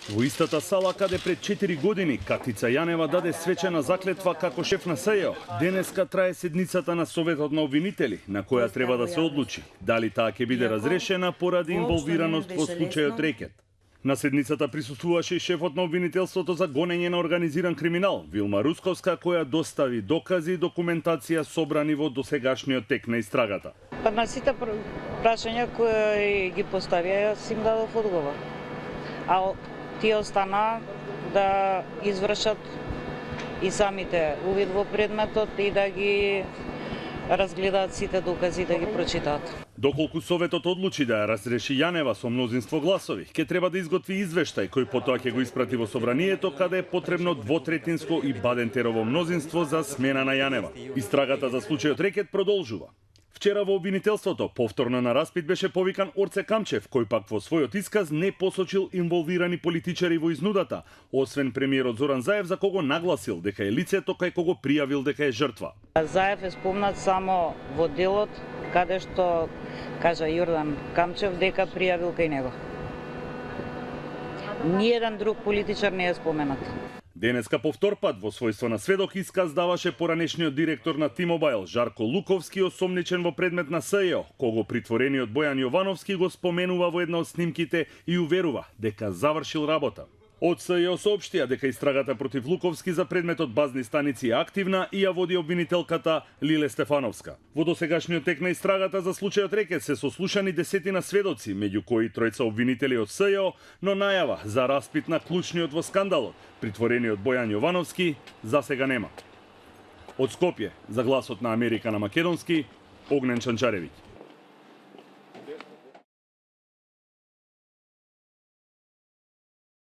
Во истата сала каде пред 4 години Катица Јанева даде свечена заклетва како шеф на СЈО, денеска трае седницата на Советот на обвинители, на која треба да се одлучи дали таа ќе биде разрешена поради инволвираност во случајот рекет. На седницата присуствуваше и шефот на обвинителството за гонење на организиран криминал, Вилма Русковска, која достави докази и документација собрани во досегашниот тек на истрагата. Па на сите прашања кои ги поставија, јас им дадов одговор. А тие остана да извршат и самите увид во предметот и да ги разгледаат сите докази, да ги прочитаат. Доколку Советот одлучи да ја разреши Јанева со мнозинство гласови, ќе треба да изготви извештај кој потоа ќе го испрати во собранието, каде е потребно двотретинско и бадентерово мнозинство за смена на Јанева. Истрагата за случајот рекет продолжува. Вчера во обвинителството повторно на распит беше повикан Орце Камчев, кој пак во својот исказ не посочил инволвирани политичари во изнудата, освен премиерот Зоран Заев, за кого нагласил дека е лицето кај кого пријавил дека е жртва. Заев е спомнат само во делот каде што кажа Јордан Камчев дека пријавил кај него. Ниеден друг политичар не е споменат. Денеска повтор пат во својство на сведок исказ даваше поранешниот директор на T-Mobile Жарко Луковски, осомничен во предмет на СЈО, кого притворениот Бојан Јовановски го споменува во една од снимките и уверува дека завршил работа. Од СЈО соопштија дека истрагата против Луковски за предметот базни станици е активна и ја води обвинителката Лиле Стефановска. Во досегашниот тек на истрагата за случајот рекет се сослушани десетина сведоци, меѓу кои тројца обвинители од СЈО, но најава за распит на клучниот во скандалот, притворениот Бојан Јовановски, засега нема. Од Скопје, за гласот на Америка на македонски, Огнен Чанчаревиќ.